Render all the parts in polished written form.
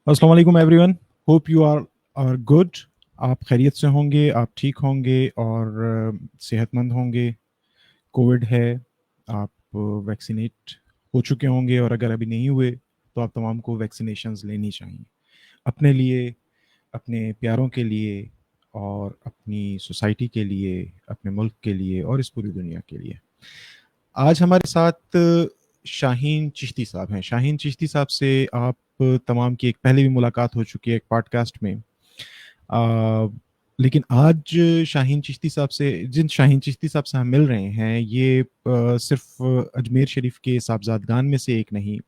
अस्सलाम वालेकुम everyone. Hope you are good. आप खैरियत से होंगे, आप ठीक होंगे और सेहतमंद होंगे। कोविड है, आप वैक्सीनेट हो चुके होंगे और अगर अभी नहीं हुए तो आप तमाम को वैक्सीनेशंस लेनी चाहिए, अपने लिए, अपने प्यारों के लिए और अपनी सोसाइटी के लिए, अपने मुल्क के लिए और इस पूरी दुनिया के लिए। आज हमारे साथ शाहीन चिश्ती साहब हैं। शाहीन चिश्ती साहब से आप तमाम की एक पहले भी मुलाकात हो चुकी है एक पॉडकास्ट में। आ, लेकिन आज शाहीन चिश्ती साहब से, जिन शाहीन चिश्ती साहब से हम मिल रहे हैं, ये सिर्फ अजमेर शरीफ के साहबजादगान में से एक नहीं,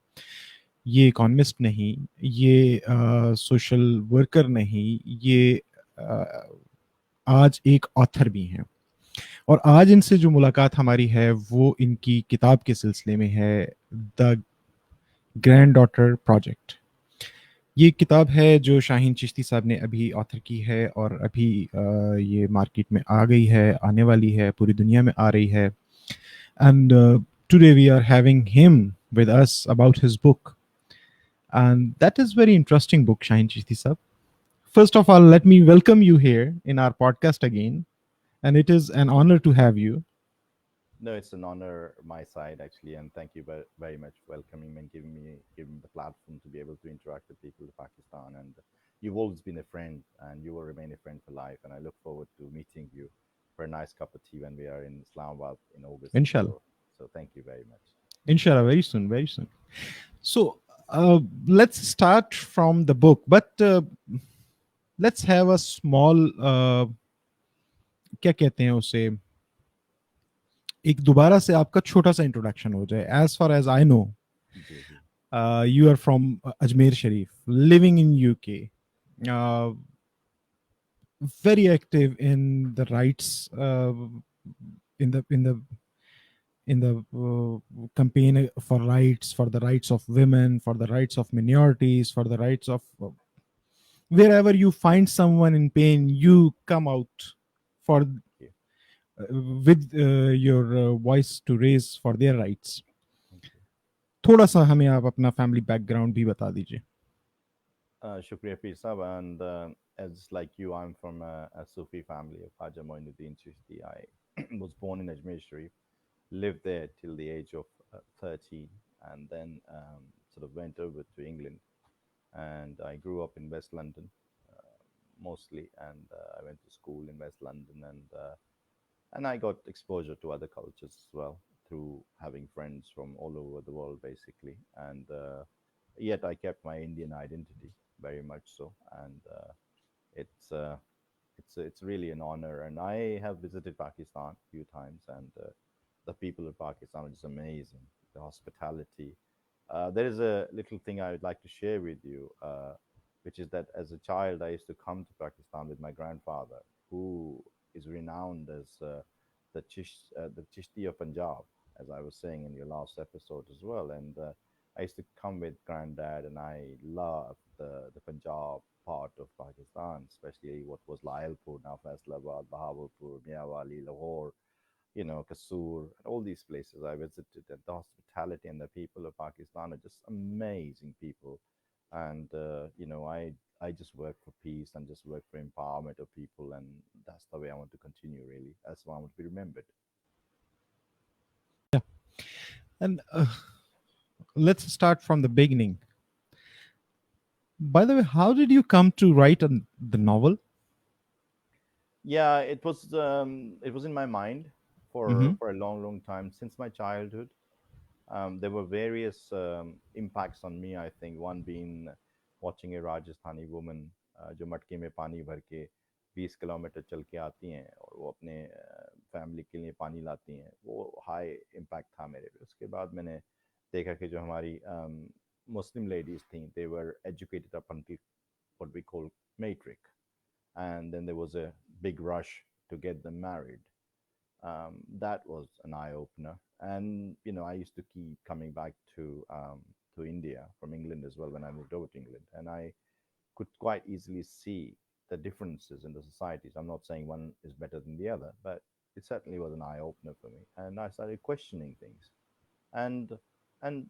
ये इकॉनमिस्ट नहीं, ये सोशल वर्कर नहीं, ये आ, आज एक ऑथर भी हैं। और आज इनसे जो मुलाकात हमारी है वो इनकी किताब के सिलसिले में है, द ग्रैंड डॉटर प्रोजेक्ट। ये किताब है जो शाहीन चिश्ती साहब ने अभी ऑथर की है और अभी ये मार्केट में आ गई है, आने वाली है, पूरी दुनिया में आ रही है। And today we are having him with us about his book, and that is very interesting book, Shaheen Chishti sahab. First of all, let me welcome you here in our podcast again, and it is an honor to have you. No, it's an honor my side actually, and thank you very much for welcoming me and giving the platform to be able to interact with people of Pakistan. And you've always been a friend, and you will remain a friend for life. And I look forward to meeting you for a nice cup of tea when we are in Islamabad in August. Inshallah. So thank you very much. Inshallah, very soon, very soon. So let's start from the book, but let's have a small, क्या कहते हैं उसे, एक दोबारा से आपका छोटा सा इंट्रोडक्शन हो जाए. As far as I know, जी जी you are from Ajmer Sharif, living in UK, very active in the rights, in the campaign for rights, for the rights of women, for the rights of minorities, for the rights of wherever you find someone in pain, you come out for thank you with your voice to raise for their rights. thank you. थोड़ा सा हमें आप अपना family background भी बता दीजिए. Shukriya Pir Sahab, and as like you, I'm from a Sufi family of Haja Moinuddin Chishti. I was born in Ajmer Sharif, lived there till the age of 13, and then sort of went over to England. And I grew up in West London mostly, and I went to school in West London, and I got exposure to other cultures as well through having friends from all over the world, basically. And yet I kept my Indian identity very much so, and it's. It's really an honor, and I have visited Pakistan a few times, and the people of Pakistan are just amazing. The hospitality. There is a little thing I would like to share with you, which is that as a child, I used to come to Pakistan with my grandfather, who is renowned as the Chishti of Punjab, as I was saying in your last episode as well. And I used to come with granddad, and I love the Punjab part of Pakistan, especially what was Lailpur, now Faisalabad, Bahawalpur, Miawali, Lahore, Kasur, and all these places I visited. And the hospitality and the people of Pakistan are just amazing people. And I just work for peace and just work for empowerment of people, and that's the way I want to continue. Really, that's why I want to be remembered. Yeah. And let's start from the beginning. By the way, how did you come to write the novel? Yeah, it was in my mind Mm-hmm. for a long time since my childhood. There were various impacts on me. I think one being watching a Rajasthani woman जो मटके में पानी भर के 20 kilometre चल के आती हैं और वो अपने फैमिली के लिए पानी लाती हैं, वो हाई इम्पैक्ट था मेरे पे. उसके बाद मैंने देखा कि जो हमारी मुस्लिम लेडीज थी, they were educated up until what we call matric, and then there was a big rush to get them married. That was an eye opener. And I used to keep coming back to India from England as well when I moved over to England, and I could quite easily see the differences in the societies. I'm not saying one is better than the other, but it certainly was an eye opener for me, and I started questioning things. And And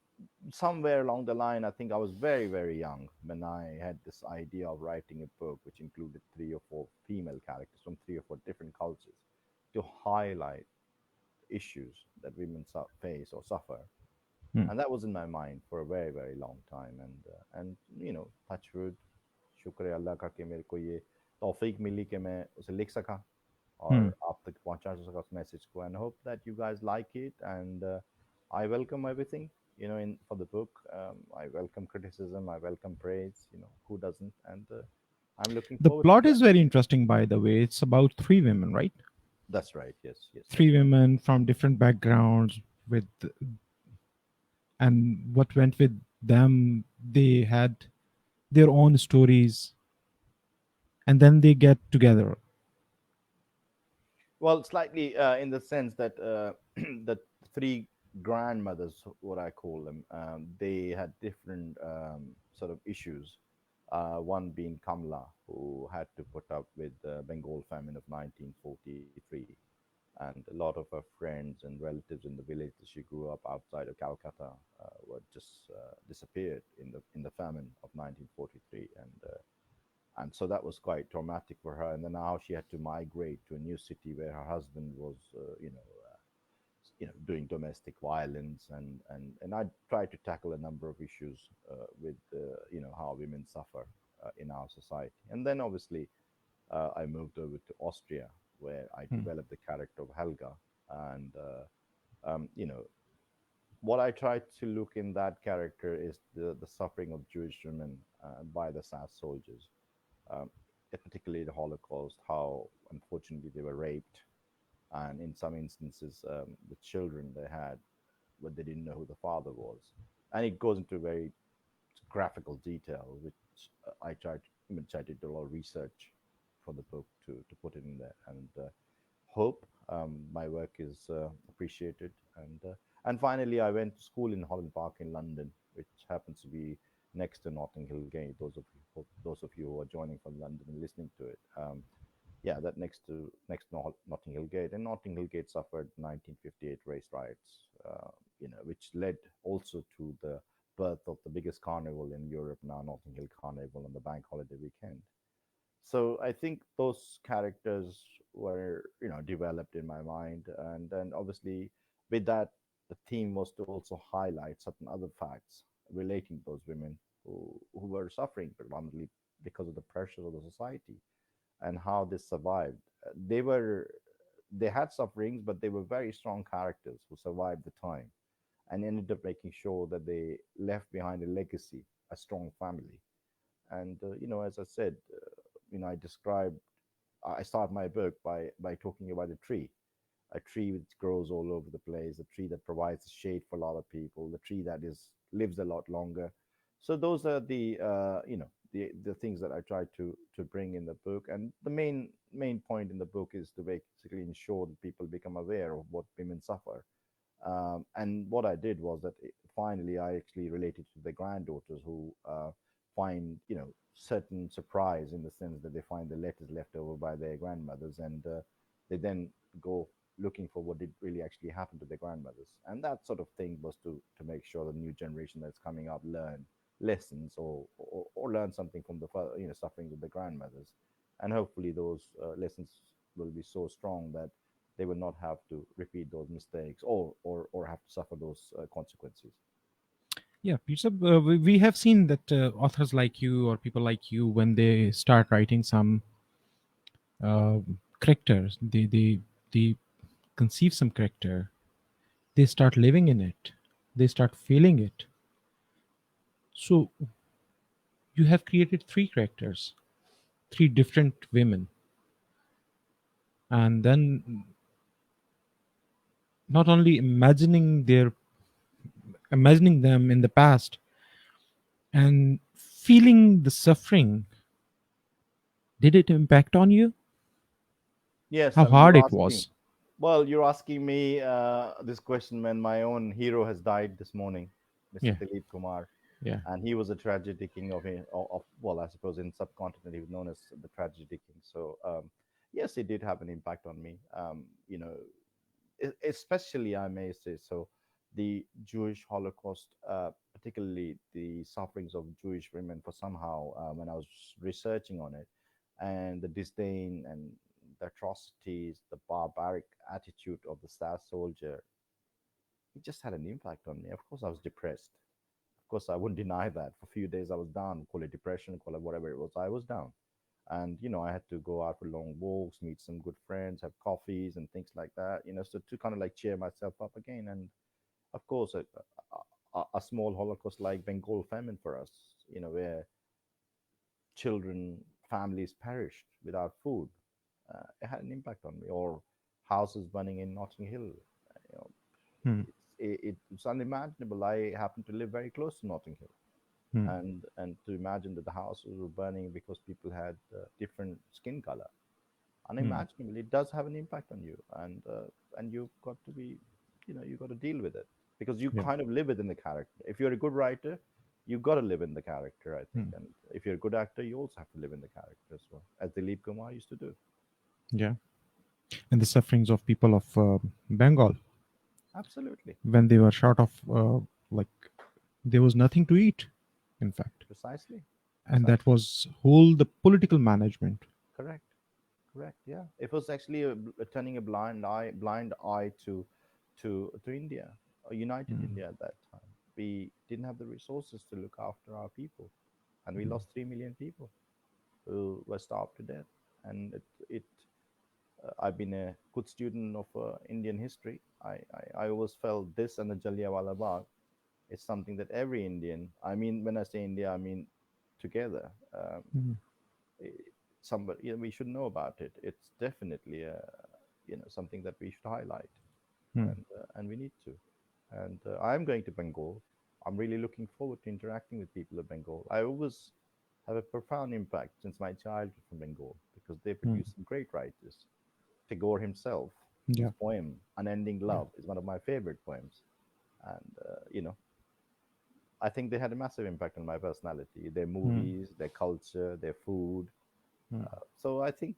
somewhere along the line, I think I was very, very young when I had this idea of writing a book which included three or four female characters from three or four different cultures to highlight issues that women face or suffer. Hmm. And that was in my mind for a very, very long time. And touch wood, शुक्र है अल्लाह का कि मेरे को ये तौफीक मिली कि मैं उसे लिख सका Hmm. और आप तक पहुंचा सका उस मैसेज को. And hope that you guys like it. And I welcome everything, in for the book. I welcome criticism, I welcome praise, who doesn't. And I'm looking The forward to plot that. is very interesting, by the way. It's about three women, right? That's right. Yes, yes, Three that's right. women from different backgrounds, with and what went with them. They had their own stories, and then they get together. Well, slightly in the sense that the three grandmothers, what I call them, they had different sort of issues. One being Kamla, who had to put up with the Bengal famine of 1943, and a lot of her friends and relatives in the village that she grew up outside of Calcutta were just disappeared in the famine of 1943, and so that was quite traumatic for her. And then now she had to migrate to a new city where her husband was doing domestic violence. And I tried to tackle a number of issues with how women suffer in our society. And then obviously I moved over to Austria, where I Hmm. developed the character of Helga. And what I tried to look in that character is the suffering of Jewish women by the SAS soldiers, um, particularly the Holocaust, how unfortunately they were raped, and in some instances, the children they had, but they didn't know who the father was. And it goes into very graphical detail, which which I did a lot of research for the book to put it in there, and hope my work is appreciated. And finally, I went to school in Holland Park in London, which happens to be next to Notting Hill Gate. Those of you who are joining from London and listening to it, yeah, that next to Notting Hill Gate. And Notting Hill Gate suffered 1958 race riots, which led also to the birth of the biggest carnival in Europe now, Notting Hill Carnival, on the bank holiday weekend. So I think those characters were developed in my mind, and then obviously with that, the theme was to also highlight certain other facts relating to those women who were suffering predominantly because of the pressures of the society, and how they survived. They had sufferings, but they were very strong characters who survived the time and ended up making sure that they left behind a legacy, a strong family. And as I said, I described. I start my book by talking about a tree which grows all over the place, a tree that provides shade for a lot of people, the tree that is lives a lot longer. So those are the things that I try to bring in the book. And the main point in the book is to basically ensure that people become aware of what women suffer. And what I did was that finally I actually related to the granddaughters who find certain surprise in the sense that they find the letters left over by their grandmothers, and they then go looking for what did really actually happen to their grandmothers. And that sort of thing was to make sure the new generation that's coming up learn lessons, or learn something from the sufferings of the grandmothers. And hopefully those lessons will be so strong that they will not have to repeat those mistakes, or have to suffer those consequences. Yeah, Peter, we have seen that authors like you or people like you, when they start writing some uh, characters, they conceive some character, they start living in it, they start feeling it. So you have created three characters, three different women, and then not only imagining them in the past and feeling the suffering. Did it impact on you? Yes, How I mean, hard it was? you're asking me this question when my own hero has died this morning, Mr. Yeah, Dilip Kumar, yeah. and he was a tragedy king of well, I suppose in subcontinent he was known as the tragedy king. So yes, it did have an impact on me. Especially I may say so the Jewish Holocaust, particularly the sufferings of Jewish women, for somehow when I was researching on it, and the disdain and the atrocities, the barbaric attitude of the Star Soldier, it just had an impact on me. Of course, I was depressed. Of course, I wouldn't deny that. For a few days, I was down. Call it depression, call it whatever it was. I was down, and I had to go out for long walks, meet some good friends, have coffees and things like that. So to kind of like cheer myself up again. And of course, a small Holocaust like Bengal famine for us, where children, families perished without food. It had an impact on me. Or houses burning in Notting Hill. You know, Hmm. it's unimaginable. I happen to live very close to Notting Hill, Hmm. and to imagine that the houses were burning because people had different skin color, Hmm. unimaginable. It does have an impact on you, and you've got to be, you got to deal with it because you Yeah. kind of live within the character. If you're a good writer, you've got to live in the character, I think. Hmm. And if you're a good actor, you also have to live in the character as well, as Dilip Kumar used to do. Yeah. And the sufferings of people of Bengal Absolutely. when they were short of, like, there was nothing to eat, in fact. Precisely. And that Precisely. was whole the political management. Correct. Correct. Yeah, it was actually a turning a blind eye to India, a united Hmm. India at that time. We didn't have the resources to look after our people, and we lost 3 million people who were starved to death. And I've been a good student of Indian history. I always felt this and the Jallianwala Bagh is something that every Indian, I mean, when I say India, I mean together. Hmm. Eh, Somebody, we should know about it. It's definitely something that we should highlight, Hmm. and we need to. And I'm going to Bengal. I'm really looking forward to interacting with people of Bengal. I always have a profound impact since my childhood from Bengal because they Hmm. produce some great writers. Tagore himself, whose Yeah. poem "Unending Yeah. Love" is one of my favorite poems, and I think they had a massive impact on my personality. Their Hmm. movies, their culture, their food. Hmm. So I think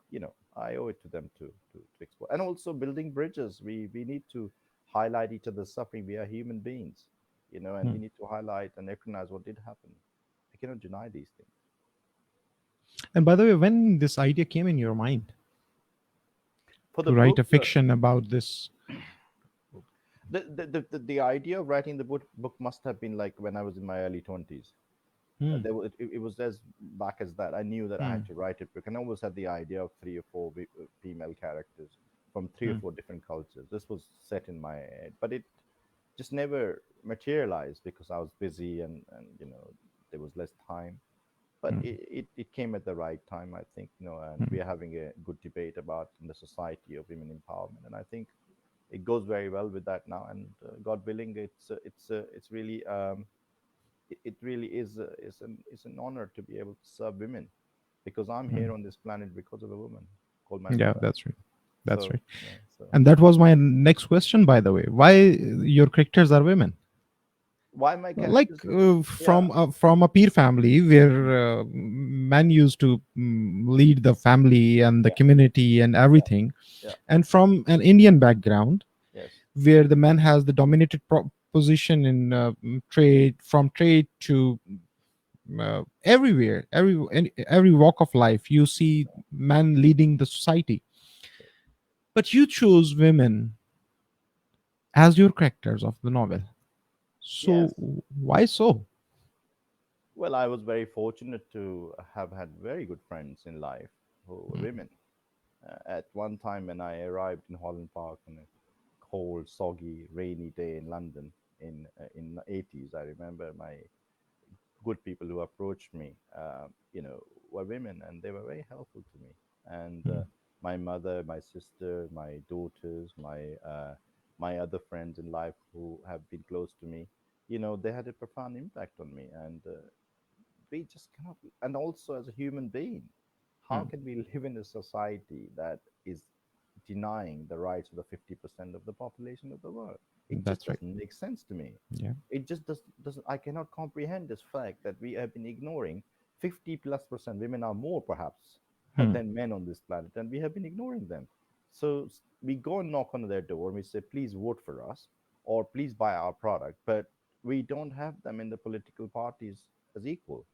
I owe it to them to explore, and also building bridges. We need to highlight each other's suffering. We are human beings, and Hmm. we need to highlight and recognize what did happen. I cannot deny these things. And by the way, when this idea came in your mind For the to write book, a fiction about this? the idea of writing the book must have been like when I was in my early 20s. Hmm. It was as back as that. I knew that I Hmm. had to write it because I always had the idea of three or four female characters from three or Hmm. four different cultures. This was set in my head, but it just never materialized because I was busy and there was less time. But Hmm. it came at the right time, I think. And Hmm. we are having a good debate about in the society of women empowerment, and I think it goes very well with that now. And God willing, it's really it really is an honor to be able to serve women because I'm Hmm. here on this planet because of a woman called my Yeah, mother. that's right. That's So right. yeah, so And that was my next question, by the way. Why your characters are women? why my Like, characters? Yeah. from a peer family where men used to lead the family and the Yeah. community and Yeah. everything, Yeah. and from an Indian background Yes. where the man has the dominated position in trade, from trade to everywhere, every walk of life, you see men leading the society. But you chose women as your characters of the novel. So Yes. why so? Well, I was very fortunate to have had very good friends in life who were Mm. women. At one time, when I arrived in Holland Park on a cold, soggy, rainy day in London in the 80s, I remember my good people who approached me, were women, and they were very helpful to me. And Mm. my mother, my sister, my daughters, my other friends in life who have been close to me, they had a profound impact on me. And we just cannot. And also, as a human being, how Mm. can we live in a society that is denying the rights of the 50% of the population of the world? It just That's right. doesn't make sense to me. Yeah. It just doesn't. I cannot comprehend this fact that we have been ignoring 50 plus percent. Women are more perhaps Hmm. than men on this planet, and we have been ignoring them. So we go and knock on their door and we say, please vote for us, or please buy our product, but we don't have them in the political parties as equal.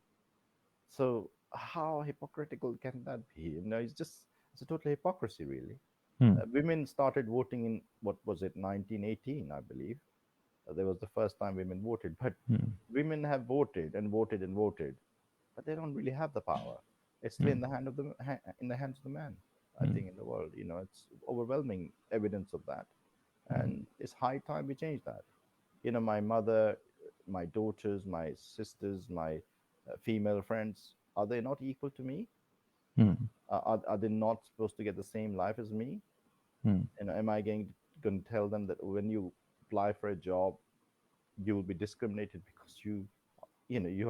So how hypocritical can that be? It's a total hypocrisy, really. Hmm. Women started voting in, what was it, 1918, I believe. There was the first time women voted, but Hmm. women have voted and voted and voted, but they don't really have the power. It's still Hmm. in the in the hands of the man. I Hmm. think in the world, it's overwhelming evidence of that, Hmm. and it's high time we change that. My mother, my daughters, my sisters, my female friends, are they not equal to me? Hmm. Are they not supposed to get the same life as me? Hmm. Am I going to tell them that when you apply for a job, you will be discriminated because you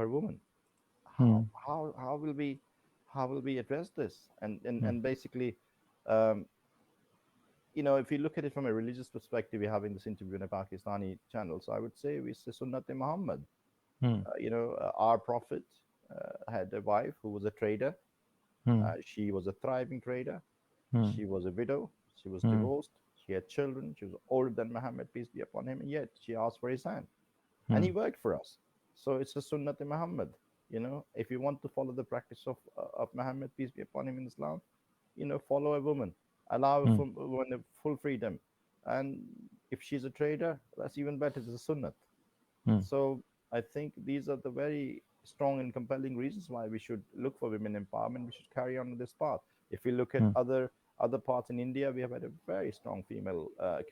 are a woman? Hmm. How will we address this? Hmm. And basically, um, if you look at it from a religious perspective, we're having this interview in a Pakistani channel, so I would say we say Sunnat Muhammad. Hmm. Our prophet had a wife who was a trader. Hmm. She was a thriving trader. Hmm. She was a widow. She was Hmm. divorced. She had children. She was older than Muhammad, peace be upon him, and yet she asked for his hand, and Hmm. he worked for us. So it's a Sunnat Muhammad. If you want to follow the practice of Muhammad, peace be upon him, in Islam, follow a woman, allow a Hmm. woman full freedom, and if she's a trader, that's even better. It's a Sunnat. Hmm. So I think these are the very strong and compelling reasons why we should look for women empowerment. We should carry on this path. If we look at Hmm. other parts in India, we have had a very strong female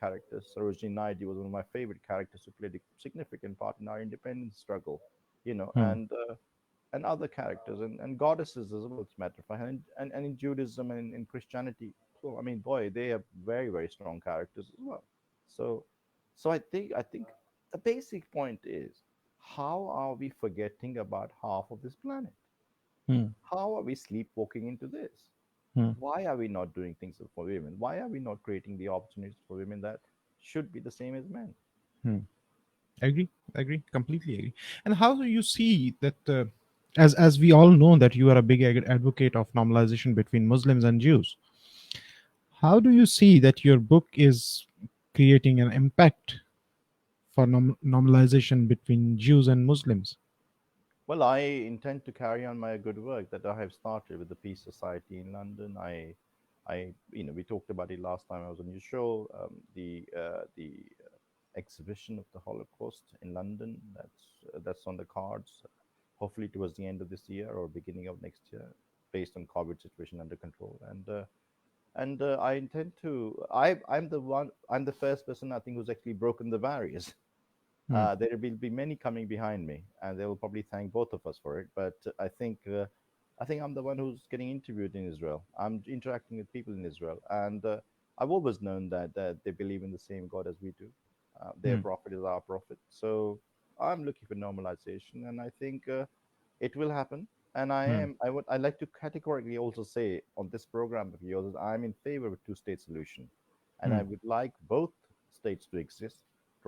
characters. Sarojini Naidu was one of my favorite characters who played a significant part in our independence struggle, Hmm. and other characters and goddesses as well, as a matter of fact, and in Judaism and in Christianity. So I mean, boy, they have very very strong characters as well. So, so I think the basic point is, how are we forgetting about half of this planet? Hmm. How are we sleepwalking into this? Hmm. Why are we not doing things for women? Why are we not creating the opportunities for women that should be the same as men? Hmm. Agree. Agree. Completely agree. And how do you see that? As we all know that you are a big advocate of normalization between Muslims and Jews. How do you see that your book is creating an impact for normalization between Jews and Muslims? Well, I intend to carry on my good work that I have started with the Peace Society in London. We talked about it last time I was on your show. The exhibition of the Holocaust in London. That's on the cards. Hopefully towards the end of this year or beginning of next year, based on COVID situation under control. And I intend to. I'm the one. I'm the first person I think who's actually broken the barriers. Hmm. There will be many coming behind me, and they will probably thank both of us for it. But I think I'm the one who's getting interviewed in Israel. I'm interacting with people in Israel, and I've always known that they believe in the same God as we do. Their Hmm. prophet is our prophet. So I'm looking for normalization, and I think it will happen. And I Hmm. am. I would. I like to categorically also say on this program of yours that I'm in favor of a two-state solution, and Hmm. I would like both states to exist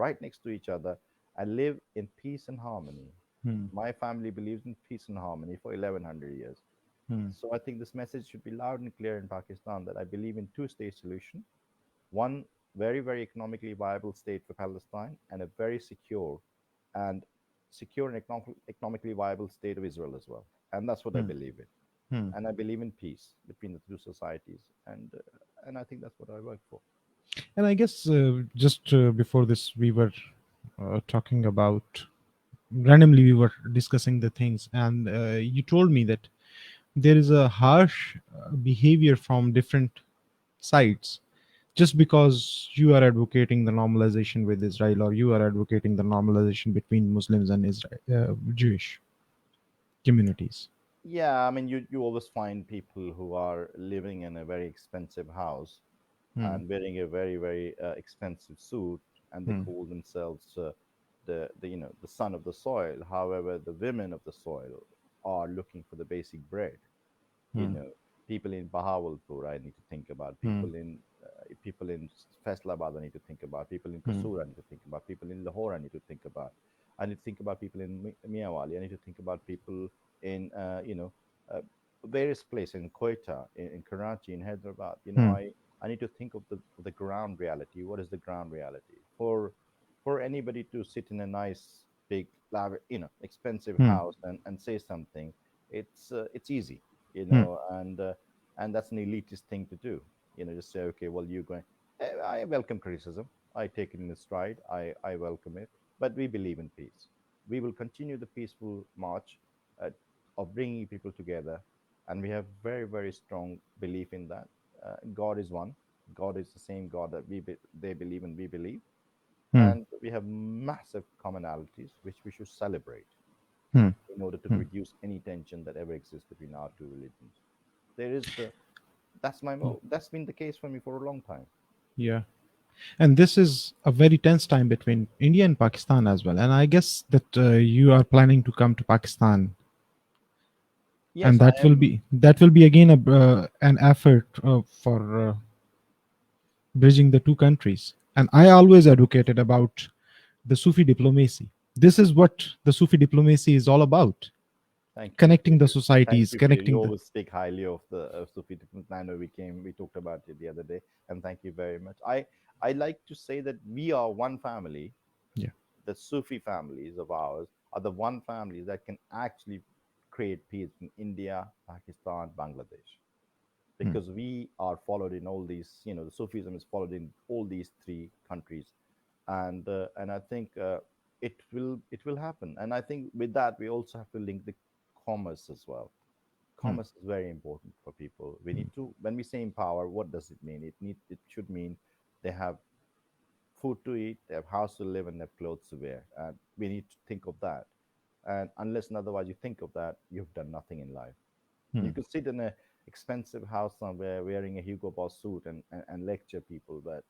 right next to each other and live in peace and harmony. Hmm. My family believes in peace and harmony for 1100 years. Hmm. So I think this message should be loud and clear in Pakistan that I believe in two-state solution, one very very economically viable state for Palestine, and a very and secure and economically viable state of Israel as well. And that's what I Hmm. believe in. Hmm. And I believe in peace between the two societies, and I think that's what I work for. And I guess just before this, we were talking about randomly, we were discussing the things, and you told me that there is a harsh behavior from different sides just because you are advocating the normalization with Israel, or you are advocating the normalization between Muslims and Israel, Jewish communities. Yeah, I mean, you always find people who are living in a very expensive house Hmm. and wearing a very very expensive suit, and they Hmm. call themselves the son of the soil. However, the women of the soil are looking for the basic bread. you Hmm. know People in Bahawalpur I need to think about, Hmm. people in Faisalabad I need to think about, people in Hmm. Kasur I need to think about, people in Lahore I need to think about, I need to think about people in Miawali, I need to think about people in uh, various places in Quetta, in Karachi, in Hyderabad. Hmm. I need to think of the ground reality. What is the ground reality for anybody to sit in a nice, big, expensive Hmm. house and say something, it's easy, Hmm. and that's an elitist thing to do. Just say, okay, well, you're going. I welcome criticism. I take it in stride. I welcome it. But we believe in peace. We will continue the peaceful march uh, of bringing people together, and we have very, very strong belief in that. God is one. God is the same God that they believe and we believe, Hmm. and we have massive commonalities which we should celebrate Hmm. in order to Hmm. reduce any tension that ever exists between our two religions. There is Hmm. that's been the case for me for a long time. Yeah. And this is a very tense time between India and Pakistan as well. And I guess that you are planning to come to Pakistan, and Yes, I am. that will be again an effort for bridging the two countries. And I always advocated about the Sufi diplomacy. This is what the Sufi diplomacy is all about: Thank you. connecting the Thank societies, you, Peter. You connecting the. always speak highly of the Sufi difference. I know we talked about it the other day, and thank you very much. I like to say that we are one family. Yeah. The Sufi families of ours are the one family that can actually create peace in India, Pakistan, Bangladesh, Hmm. because we are followed in all these. The Sufism is followed in all these three countries, and I think it will happen. And I think with that we also have to link the commerce as well. Hmm. Commerce is very important for people. We need to, when we say empower, what does it mean? It should mean they have food to eat, they have house to live, and they have clothes to wear. And we need to think of that. And unless and otherwise you think of that, you've done nothing in life. Hmm. You could sit in a expensive house somewhere wearing a Hugo Boss suit and lecture people, but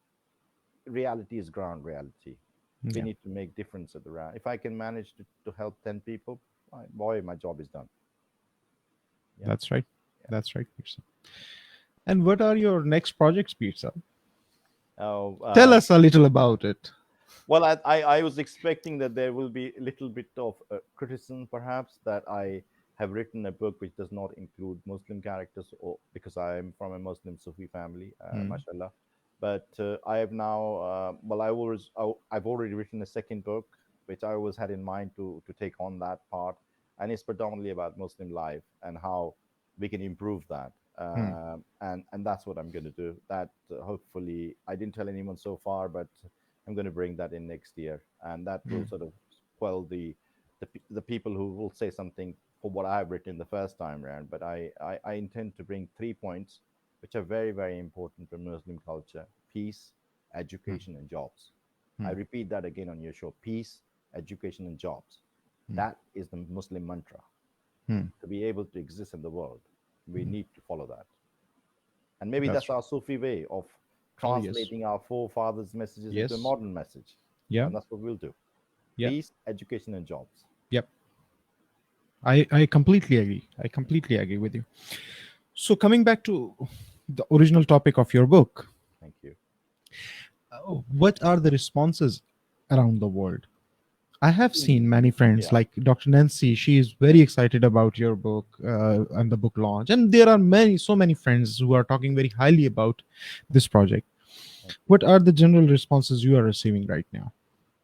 reality is ground reality. We Yeah. need to make difference at the ground. If I can manage to help 10 people, boy, my job is done. Yeah. That's right. Yeah. That's right, Pizza. And what are your next projects, Pizza? Oh, Tell us a little about it. well, I was expecting that there will be a little bit of criticism, perhaps, that I have written a book which does not include Muslim characters, or because I am from a Muslim Sufi family, Hmm. mashallah. But I have now, well, I've already written a second book, which I always had in mind to take on that part, and it's predominantly about Muslim life and how we can improve that. Hmm. And that's what I'm going to do. That hopefully I didn't tell anyone so far, but I'm going to bring that in next year, and that will Hmm. sort of quell the people who will say something for what I've written the first time around. But I intend to bring 3 points which are very, very important for Muslim culture: peace, Hmm. education, and jobs. I Hmm. repeat that again on your show: peace, education, and jobs. Hmm. That is the Muslim mantra. Hmm. To be able to exist in the world, we Hmm. need to follow that. And maybe That's that's right. our Sufi way of Oh yes. translating our forefathers' messages into a Yes. modern message. Yeah. And that's what we'll do: Yeah. peace, education, and jobs. Yep. I completely agree. I completely agree with you. So coming back to the original topic of your book, Thank you. what are the responses around the world? I have In, seen many friends yeah, like Dr. Nancy. She is very excited about your book and the book launch. And there are so many friends who are talking very highly about this project. thank you. What are the general responses you are receiving right now?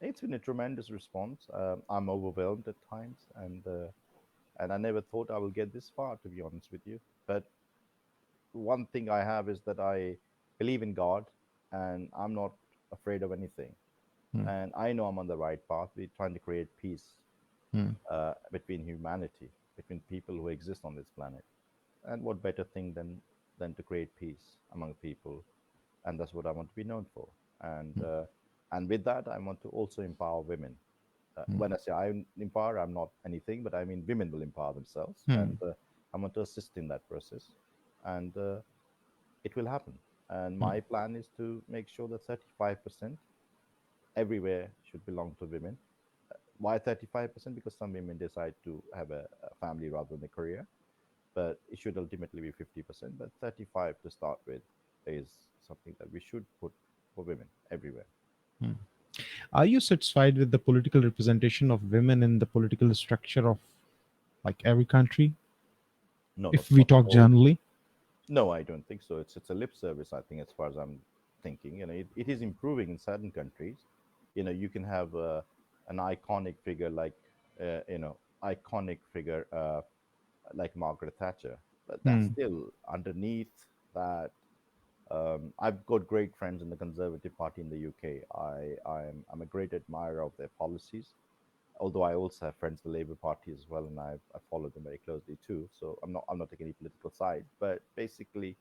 It's been a tremendous response. I'm overwhelmed at times, and I never thought I will get this far, to be honest with you. But one thing I have is that I believe in God, and I'm not afraid of anything. Hmm. And I know I'm on the right path. We're trying to create peace Hmm. between humanity, between people who exist on this planet. And what better thing than to create peace among people? And that's what I want to be known for. And with that, I want to also empower women. Hmm. When I say I empower, I'm not anything, but I mean women will empower themselves, Hmm. and I want to assist in that process, and it will happen. And Hmm. my plan is to make sure that 35% everywhere should belong to women. Why 35%? Because some women decide to have a family rather than a career, but it should ultimately be 50%. But 35 to start with is something that we should put for women everywhere. Hmm. Are you satisfied with the political representation of women in the political structure of like every country? No, not, If we not talk all. generally. No, I don't think so. It's a lip service, I think, as far as I'm thinking. It is improving in certain countries, You can have an iconic figure like iconic figure like Margaret Thatcher, but that's Hmm. still underneath that. I've got great friends in the Conservative Party in the UK. I'm a great admirer of their policies. Although I also have friends in the Labour Party as well, and I follow them very closely too. So I'm not taking any political side, but basically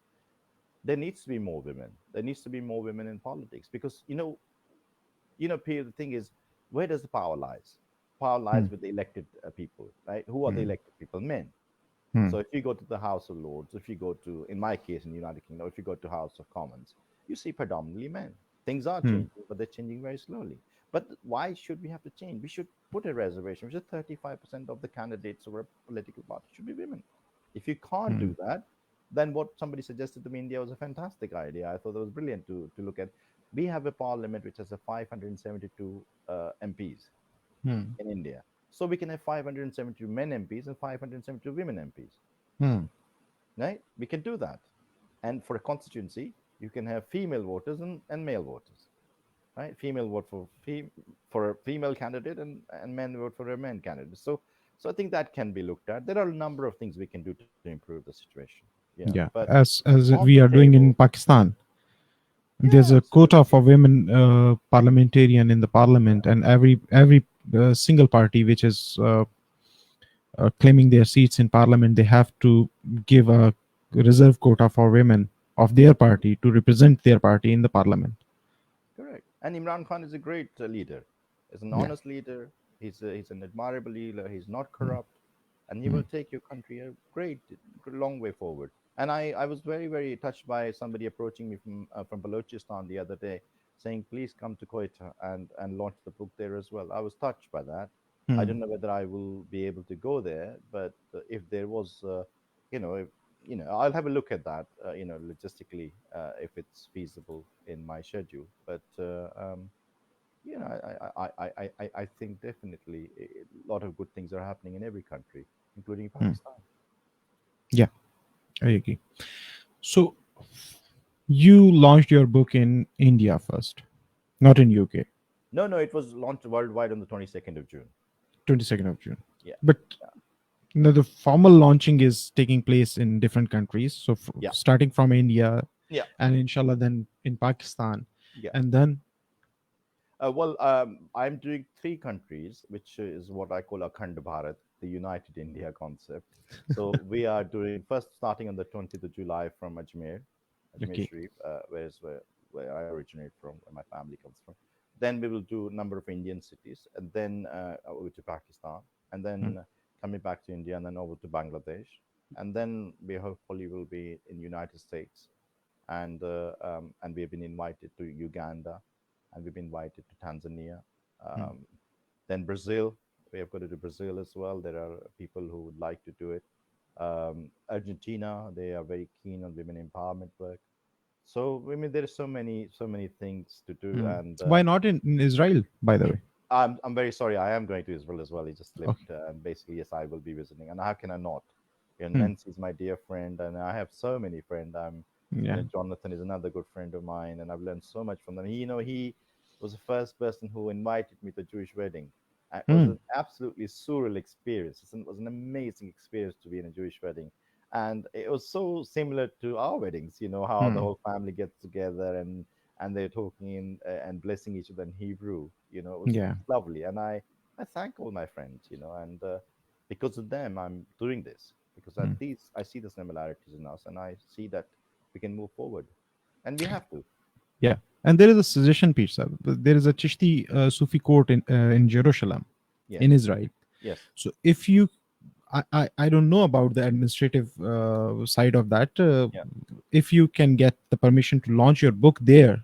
there needs to be more women. There needs to be more women in politics because Pierre, the thing is, where does the power lies? Power Hmm. lies with the elected people, right? Who are the Hmm. elected people? Men. Hmm. So if you go to the House of Lords, if you go to, in my case, in the United Kingdom, if you go to House of Commons, you see predominantly men. Things are Hmm. changing, but they're changing very slowly. But why should we have to change? We should put a reservation, which is 35% of the candidates of a political party should be women. If you can't Hmm. do that, then what somebody suggested to me in India was a fantastic idea. I thought that was brilliant to look at. We have a parliament which has a 572 MPs Hmm. in India. So we can have 572 men MPs and 572 women MPs, Hmm. right? We can do that. And for a constituency, you can have female voters and male voters, right? Female vote for a female candidate and men vote for a man candidate. So I think that can be looked at. There are a number of things we can do to improve the situation, Yeah, but as on we the are doing in table, Pakistan, there's yeah, a quota for absolutely. women parliamentarian in the parliament, and every single party which is claiming their seats in parliament, they have to give a reserve quota for women of their party to represent their party in the parliament. Correct. And Imran Khan is a great leader. He's an Yeah. honest leader. He's an admirable leader. He's not Hmm. corrupt, and he Hmm. will take your country a long way forward. And I was very, very touched by somebody approaching me from Balochistan the other day, saying, "Please come to Quetta and launch the book there as well." I was touched by that. I Hmm. don't know whether I will be able to go there, but if there was, if, I'll have a look at that, logistically, if it's feasible in my schedule. But I think definitely a lot of good things are happening in every country, including Hmm. Pakistan. Yeah, I agree. So you launched your book in India first, not in UK. No, no, it was launched worldwide on the 22nd of June. 22nd of June. Yeah, But the formal launching is taking place in different countries. So yeah, starting from India, yeah, and inshallah then in Pakistan, yeah. and then Well, I'm doing three countries, which is what I call Akhand Bharat, the United India concept. So we are doing first starting on the 20th of July from Ajmer okay. Sharif, where I originate from, where my family comes from. Then we will do a number of Indian cities, and then over to Pakistan, and Hmm. then coming back to India, and then over to Bangladesh, and then we hopefully will be in United States, and we have been invited to Uganda, and we've been invited to Tanzania, Hmm. um, then Brazil. We have got to do Brazil as well. There are people who would like to do it. Argentina, they are very keen on women empowerment work. So I mean, there are so many things to do, Hmm. and Why not in Israel, by the way? I'm very sorry. I am going to Israel as well. It just Okay. slipped, and basically, yes, I will be visiting. And how can I not? Hmm. Nancy is my dear friend, and I have so many friends. Yeah. Jonathan is another good friend of mine, and I've learned so much from them. He was the first person who invited me to a Jewish wedding. It was Hmm. an absolutely surreal experience. It was an amazing experience to be in a Jewish wedding, and it was so similar to our weddings. How the Hmm. whole family gets together and they're talking and blessing each other in Hebrew. Yeah. It's lovely, and I thank all my friends. And because of them, I'm doing this because Hmm. I see the similarities in us, and I see that we can move forward, and we have to. Yeah. And there is a suggestion piece. There is a Chishti Sufi court in Jerusalem, in Yes, Israel. yes, So if you, I don't know about the administrative side of that. yeah, If you can get the permission to launch your book there,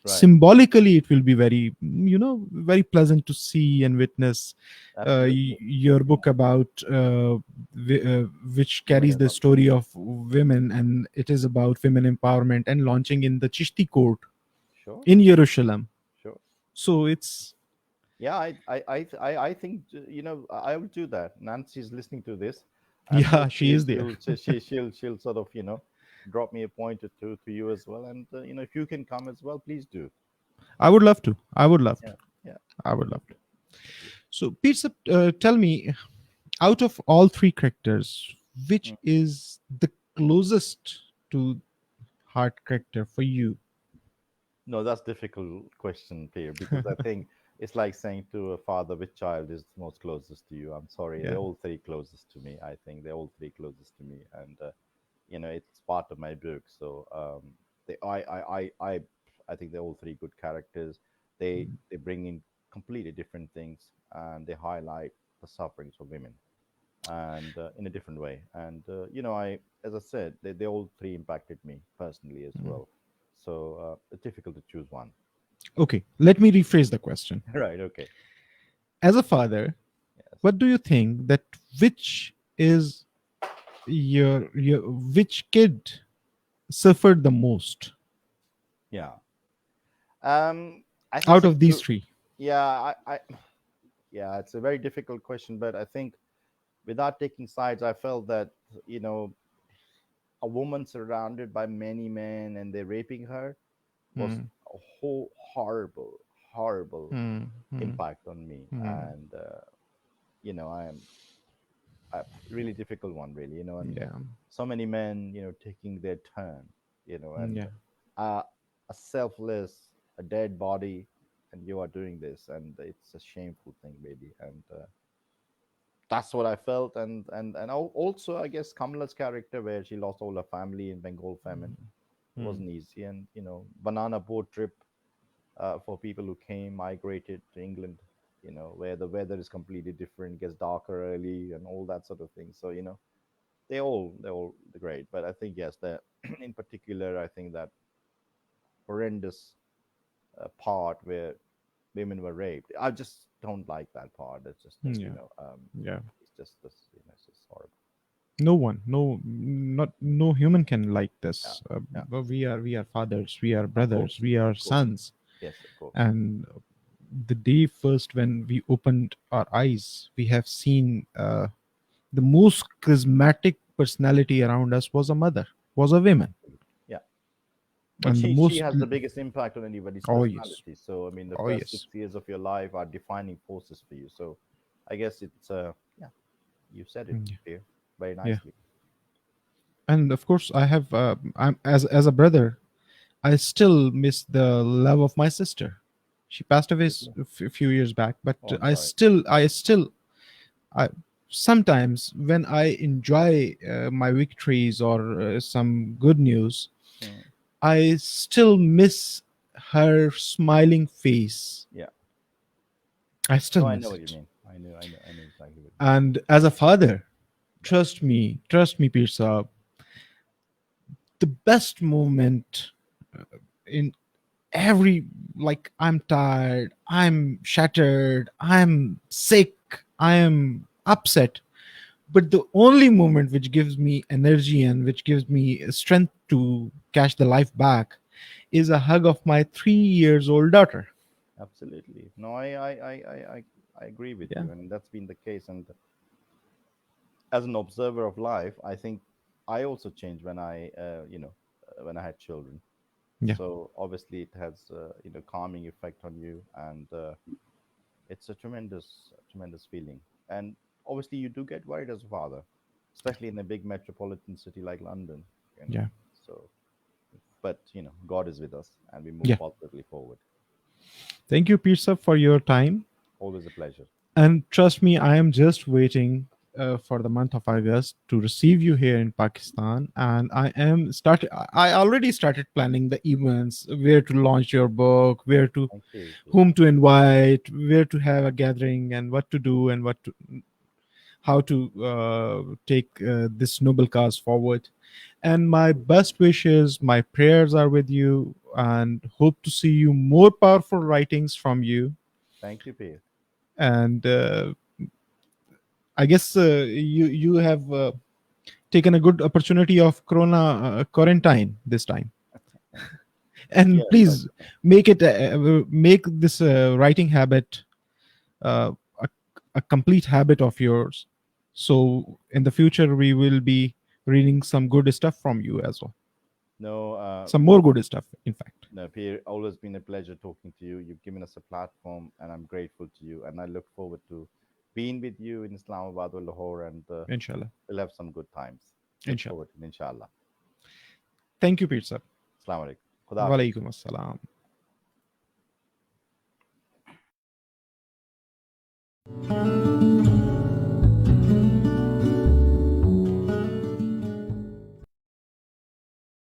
right, symbolically it will be very, very pleasant to see and witness absolutely. your Yeah, book about which women carries the empowerment. story of women, and it is about women empowerment and launching in the Chishti court Sure, in Jerusalem. sure. So it's Yeah, I think I will do that. Nancy's listening to this, and yeah, she hopefully is there. she'll sort of drop me a point or two to you as well. And if you can come as well, please do. I would love to. I would love Yeah. to. Yeah. I would love to. So, Pizza, tell me, out of all three characters, which Mm. is the closest to heart character for you? No, that's difficult question, Pierre, because I think it's like saying to a father which child is most closest to you. I'm sorry, Yeah. they're all three closest to me. I think they're all three closest to me, and it's part of my book. So they, I think they're all three good characters. They bring in completely different things, and they highlight the sufferings of women, and in a different way. And as I said, they all three impacted me personally as Mm. well. So it's difficult to choose one. Okay, let me rephrase the question. Right. Okay. As a father, Yes. what do you think that which is your which kid suffered the most Yeah. Um, I think out of these Sindhu. three? Yeah. Yeah. It's a very difficult question, but I think without taking sides, I felt that you know a woman surrounded by many men and they're raping her was Hmm. a whole horrible Hmm. Hmm. impact on me, Hmm. and I am a really difficult one, really, and Yeah. so many men, taking their turn, and Yeah. uh, a selfless, a dead body, and you are doing this, and it's a shameful thing, really, and that's what I felt, and also, I guess, Kamala's character, where she lost all her family in Bengal famine, it Hmm. wasn't easy, and banana boat trip for people who came migrated to England, where the weather is completely different, gets darker early, and all that sort of thing. So they're all great, but I think yes, that in particular, I think that horrendous part where women were raped. I just don't like that part. It's just that Yeah. Yeah. it's just this, it's just horrible. No one, no human can like Yeah, this. yeah, But we are fathers, we are of brothers, course, we are of course, sons, yes, of course, and the day first when we opened our eyes, we have seen the most charismatic personality around us was a mother, was a woman, yeah. But and the she most. has the biggest impact on anybody's Oh yes, personality. So I mean, the oh first yes, 6 years of your life are defining forces for you. So I guess it's yeah, you said it yeah, here very yeah. nicely. And of course, I have. I'm as a brother, I still miss the love of my sister. She passed away Absolutely. a few years back, but Oh, I'm I sorry. still, I sometimes when I enjoy my victories or some good news, Mm, I still miss her smiling face. yeah. I still No, I know miss what you it. mean. I know exactly what you mean. And as a father, Yeah. trust me, Pirsa, the best moment in every, like, I'm tired, I'm shattered, I'm sick, I am upset, but the only moment which gives me energy and which gives me strength to catch the life back is a hug of my 3 years old daughter. Absolutely. No, I agree with Yeah. you, and that's been the case. And as an observer of life, I think I also changed when when I had children. Yeah. So obviously, it has calming effect on you, and it's a tremendous feeling. And obviously, you do get worried as a father, especially in a big metropolitan city like London. You know, Yeah. so but God is with us, and we move Yeah. positively forward. Thank you, Pirsa, for your time. Always a pleasure. And trust me, I am just waiting for the month of August to receive you here in Pakistan. And I already started planning the events, where to launch your book, Thank you. whom to invite, where to have a gathering, and what to do, and how to take this noble cause forward. And my best wishes, my prayers are with you, and hope to see you more powerful writings from you. Thank you, Pierre. And I guess you have taken a good opportunity of Corona quarantine this time. And Yes, I please do. make this writing habit uh, a, a complete habit of yours. So in the future we will be reading some good stuff from you as well. No, some more good stuff, in fact. no, Peer, always been a pleasure talking to you. You've given us a platform, and I'm grateful to you. And I look forward to being with you in Islamabad or Lahore, and Inshallah. we'll have some good times. Look Inshallah. forward to it, inshallah. Thank you, Peer sir. Assalamu alaikum. Khuda Hafiz. Walaikum assalam.